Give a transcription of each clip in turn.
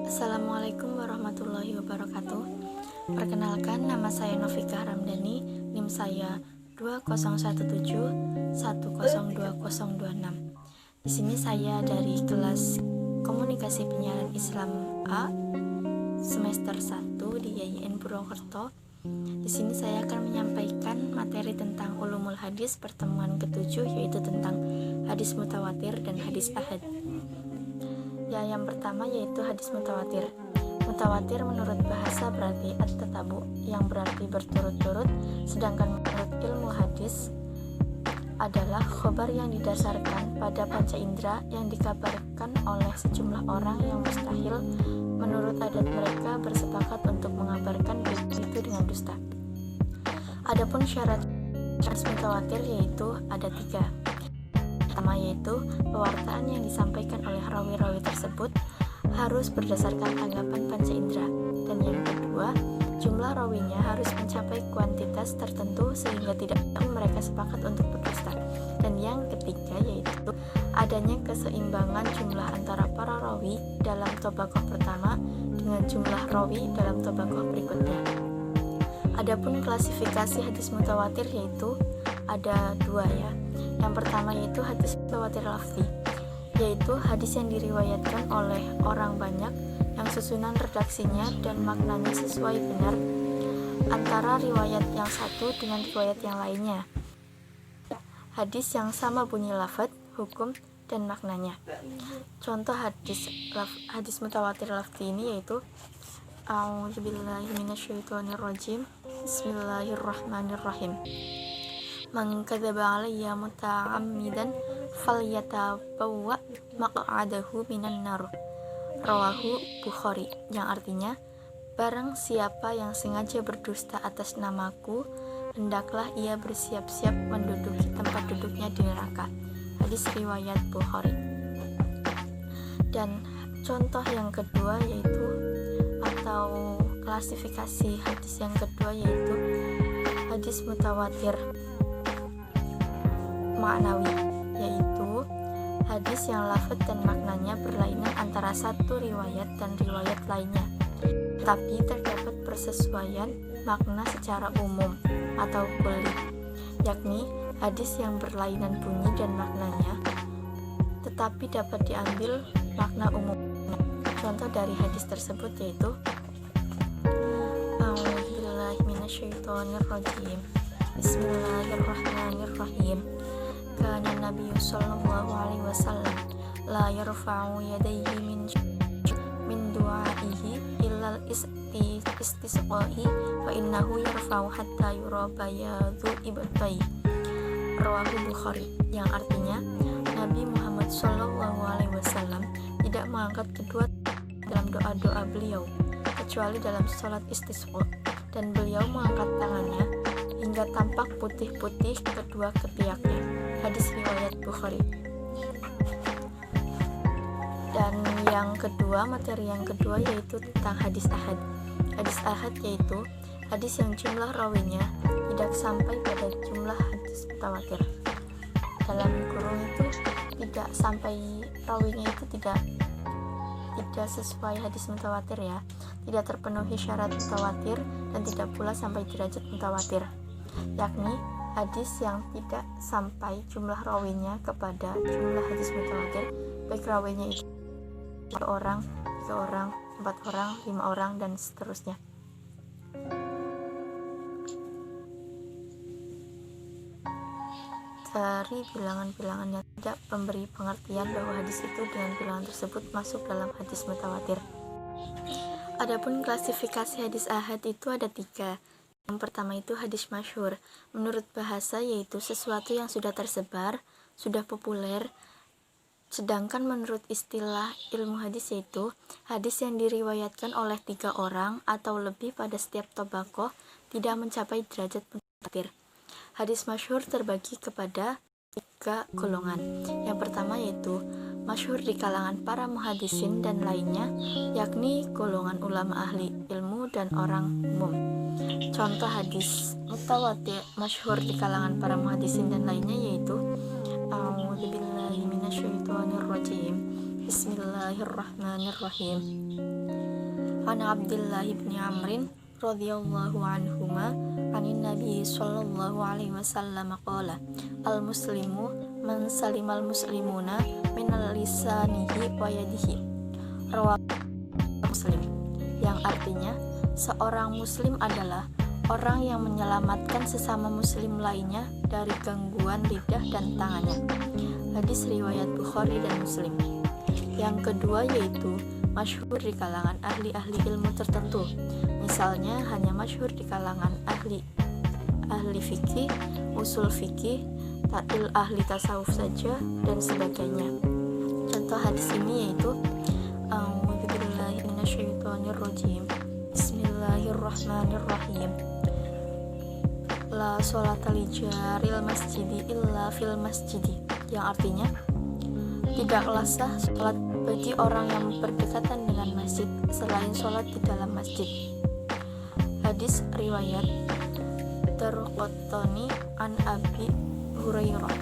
Assalamualaikum warahmatullahi wabarakatuh. Perkenalkan, nama saya Novika Ramdhani, NIM saya 2017102026. Di sini saya dari kelas Komunikasi Penyiaran Islam A semester 1 di YIN Purwokerto. Di sini saya akan menyampaikan materi tentang ulumul hadis pertemuan ke-7, yaitu tentang hadis mutawatir dan hadis ahad. Yang pertama yaitu hadis mutawatir. Mutawatir menurut bahasa berarti at-tatabu, yang berarti berturut-turut, sedangkan menurut ilmu hadis adalah khobar yang didasarkan pada panca indera yang dikabarkan oleh sejumlah orang yang mustahil menurut adat mereka bersepakat untuk mengabarkan itu dengan dusta. Adapun syarat hadis mutawatir yaitu ada 3. Pertama yaitu pewartaan yang disampaikan oleh rawi-rawi tersebut harus berdasarkan anggapan panca indera, dan yang kedua, jumlah rawinya harus mencapai kuantitas tertentu sehingga tidak mereka sepakat untuk berdusta, dan yang ketiga yaitu adanya keseimbangan jumlah antara para rawi dalam tobakoh pertama dengan jumlah rawi dalam tobakoh berikutnya. Adapun klasifikasi hadis mutawatir yaitu ada 2 ya. Yang pertama yaitu hadis mutawatir lafzi, yaitu hadis yang diriwayatkan oleh orang banyak yang susunan redaksinya dan maknanya sesuai benar antara riwayat yang satu dengan riwayat yang lainnya. Hadis yang sama bunyi lafaz, hukum, dan maknanya. Contoh hadis mutawatir lafzi ini yaitu A'udzubillahi minasyaitonirrajim. Bismillahirrahmanirrahim. Man kadzaba alayya muta'ammidan falyatabawwa maq'adahu minan nar. Rawahu Bukhari, yang artinya, barang siapa yang sengaja berdusta atas namaku, hendaklah ia bersiap-siap menduduki tempat duduknya di neraka. Hadis riwayat Bukhari. Dan contoh yang kedua yaitu atau klasifikasi hadis yang kedua yaitu hadis mutawatir maknawi, yaitu hadis yang lafaz dan maknanya berlainan antara satu riwayat dan riwayat lainnya, tapi terdapat persesuaian makna secara umum atau kulli, yakni hadis yang berlainan bunyi dan maknanya tetapi dapat diambil makna umum. Contoh dari hadis tersebut yaitu A'udzubillahi minasyaitonirrajim. Bismillahirrahmanirrahim. Kana Nabi sallallahu alaihi wasallam la yarfa'u yadayhi min du'aihi illa istisqa'i wa innahu yarfa'u hatta yura bayadu ibtai. Rawahu Bukhari, yang artinya Nabi Muhammad sallallahu alaihi wasallam tidak mengangkat kedua dalam doa-doa beliau kecuali dalam salat istisqa, dan beliau mengangkat tangannya hingga tampak putih-putih kedua ketiaknya. Hadis riwayat Bukhari. Dan yang kedua, materi yang kedua yaitu tentang hadis ahad. Hadis ahad yaitu hadis yang jumlah rawinya tidak sampai pada jumlah hadis mutawatir. Dalam kurung itu tidak sampai rawinya itu tidak sesuai hadis mutawatir ya, tidak terpenuhi syarat mutawatir dan tidak pula sampai derajat mutawatir, yakni hadis yang tidak sampai jumlah rawinya kepada jumlah hadis mutawatir, baik rawinya itu 2 orang, 3 orang, 4 orang, 5 orang, dan seterusnya. Dari bilangan-bilangan yang tidak memberi pengertian bahwa hadis itu dengan bilangan tersebut masuk dalam hadis mutawatir. Adapun klasifikasi hadis ahad itu ada 3. Yang pertama itu hadis masyhur. Menurut bahasa yaitu sesuatu yang sudah tersebar, sudah populer. Sedangkan menurut istilah ilmu hadis yaitu hadis yang diriwayatkan oleh 3 orang atau lebih pada setiap tobakoh tidak mencapai derajat mutawatir. Hadis masyhur terbagi kepada 3 golongan. Yang pertama yaitu masyhur di kalangan para muhadisin dan lainnya, yakni golongan ulama ahli ilmu dan orang umum. Contoh hadis mutawatir masyhur di kalangan para muhadisin dan lainnya yaitu A'udzubillahi minasyaitonirrajim. Bismillahirrahmanirrahim. An Abdullah bin Amrin radhiyallahu anhuma anin Nabi sallallahu alaihi wasallam qala al muslimu man salimal muslimuna minal lisanihi wa yadihi. Rawahu Muslim, yang artinya seorang muslim adalah orang yang menyelamatkan sesama muslim lainnya dari gangguan lidah dan tangannya. Hadis riwayat Bukhari dan Muslim. Yang kedua yaitu masyhur di kalangan ahli-ahli ilmu tertentu. Misalnya hanya masyhur di kalangan ahli fikih, usul fikih, ahli tasawuf saja dan sebagainya. Contoh hadis ini yaitu A'udzubillahi minasyaitonirrajim. Bismillahirrahmanirrahim. La sholata li jaril masjidi illa fil masjidi, yang artinya tidaklah sah sholat bagi orang yang berdekatan dengan masjid selain sholat di dalam masjid. Hadis riwayat Daraqutni an Abi Hurairah.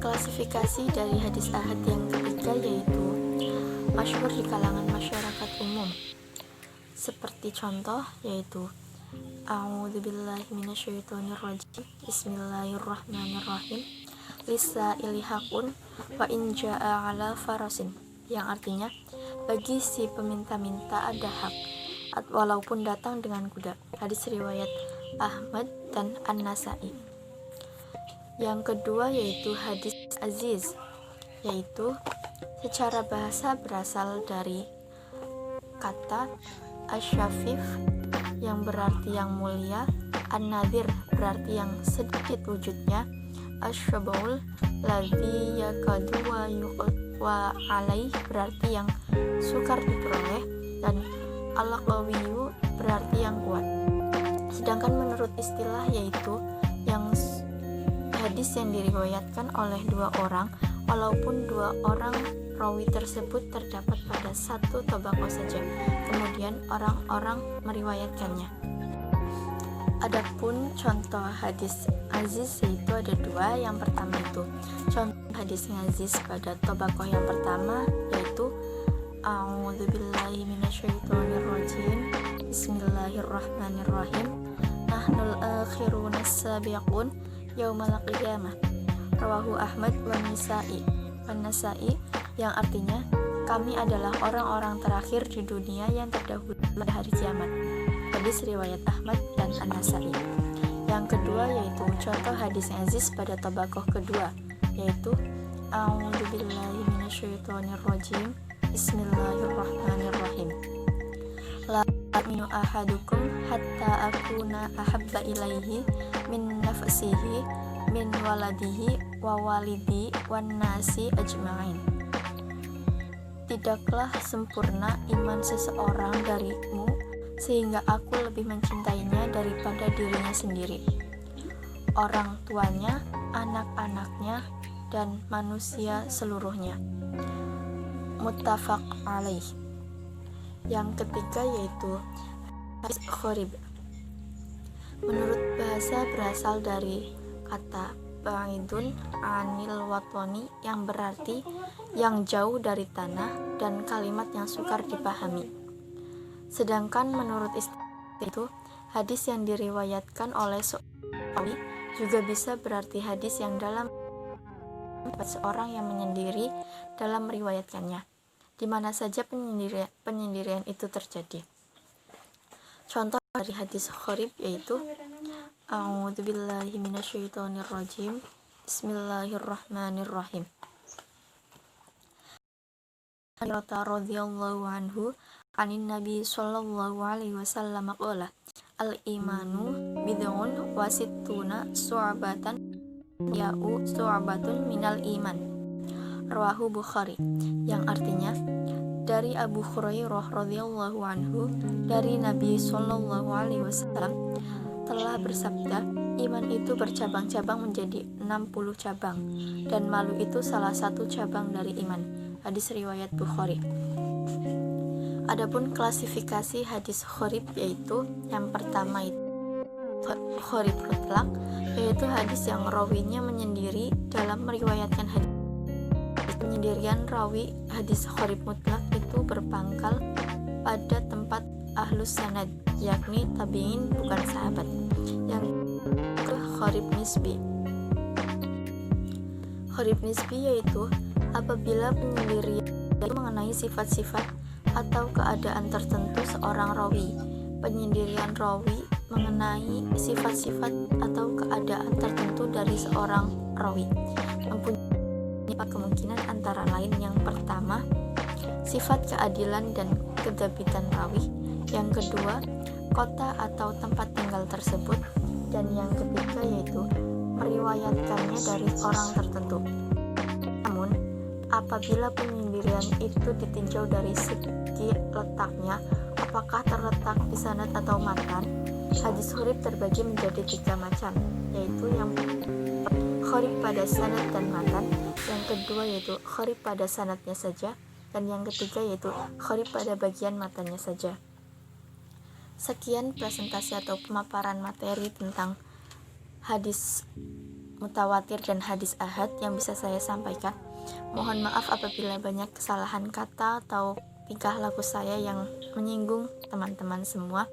Klasifikasi dari hadis ahad yang ketiga yaitu masyhur di kalangan masyarakat umum. Seperti contoh yaitu A'udzubillahi minasyaitonirrajim. Bismillahirrahmanirrahim. Lisa ilihakun wa inja'a ala farasin, yang artinya bagi si peminta-minta ada hak walaupun datang dengan kuda. Hadis riwayat Ahmad dan An-Nasai. Yang kedua yaitu hadis aziz, yaitu secara bahasa berasal dari kata asyafif yang berarti yang mulia, an-nadir berarti yang sedikit wujudnya, asyabaul ladzi yakadu wa alaih berarti yang sukar diperoleh, dan al-qawiyu berarti yang kuat. Sedangkan menurut istilah yaitu yang hadis yang diriwayatkan oleh dua orang walaupun dua orang rawi tersebut terdapat pada satu tabaqah saja, kemudian orang-orang meriwayatkannya. Adapun contoh hadis aziz yaitu ada dua. Yang pertama itu contoh hadis aziz pada tabaqah yang pertama yaitu A'udzubillahi minasyaitonirrajim. Bismillahirrahmanirrahim. Nahnul akhiruna sabiqun yaumal qiyamah. Rawahu Ahmad wan Nasai, yang artinya kami adalah orang-orang terakhir di dunia yang terdahulu pada hari kiamat. Hadis riwayat Ahmad dan An-Nasai. Yang kedua yaitu contoh hadis aziz pada tabaqah kedua yaitu A'udzubillahi minasyaitonirrajim. Bismillahirrahmanirrahim. La yu'minu ahadukum hatta akuna ahabba ilaihi min nafsihi min waladihi wa walidi wan nasi ajma'in. Tidaklah sempurna iman seseorang darimu sehingga aku lebih mencintainya daripada dirinya sendiri, orang tuanya, anak-anaknya, dan manusia seluruhnya. Muttafaq alaih. Yang ketiga yaitu hadis gharib. Menurut bahasa berasal dari kata ba'idun anil watoni yang berarti yang jauh dari tanah dan kalimat yang sukar dipahami. Sedangkan menurut istilah itu hadis yang diriwayatkan oleh seorang juga bisa berarti hadis yang dalam seorang yang menyendiri dalam meriwayatkannya, di mana saja penyendirian itu terjadi. Contoh dari hadis gharib yaitu A'udzubillahi minasyaitonirrajim. Bismillahirrahmanirrahim. Radhiyallahu anhu anin Nabi sallallahu alaihi wasallam qala al-imanu bid'un wa sittuna su'abatan ya'u su'abatun minal iman. Rawahu Bukhari, yang artinya dari Abu Hurairah radhiyallahu anhu dari Nabi sallallahu alaihi wasallam telah bersabda, iman itu bercabang-cabang menjadi 60 cabang dan malu itu salah satu cabang dari iman. Hadis riwayat Bukhari. Adapun klasifikasi hadis gharib yaitu yang pertama itu gharib mutlak, yaitu hadis yang rawinya menyendiri dalam meriwayatkan hadis penyendirian rawi hadis gharib mutlak itu berpangkal pada tempat ahlus sanad, yakni tabi'in bukan sahabat. Yang gharib nisbi. Gharib nisbi yaitu apabila penyendirian itu mengenai sifat-sifat atau keadaan tertentu seorang rawi. Penyendirian rawi mengenai sifat-sifat atau keadaan tertentu dari seorang rawi mempunyai kemungkinan antara lain. Yang pertama, sifat keadilan dan kedabitan rawi. Yang kedua, kota atau tempat tinggal tersebut. Dan yang ketiga yaitu meriwayatkannya dari orang tertentu. Namun, apabila penyendirian itu ditinjau dari segi letaknya, apakah terletak di sanad atau matan, hadis gharib terbagi menjadi 3 macam, yaitu yang gharib pada sanad dan matan, yang kedua yaitu gharib pada sanadnya saja, dan yang ketiga yaitu gharib pada bagian matannya saja. Sekian presentasi atau pemaparan materi tentang hadis mutawatir dan hadis ahad yang bisa saya sampaikan. Mohon maaf apabila banyak kesalahan kata atau tingkah laku saya yang menyinggung teman-teman semua.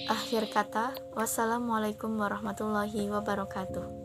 Akhir kata, wassalamualaikum warahmatullahi wabarakatuh.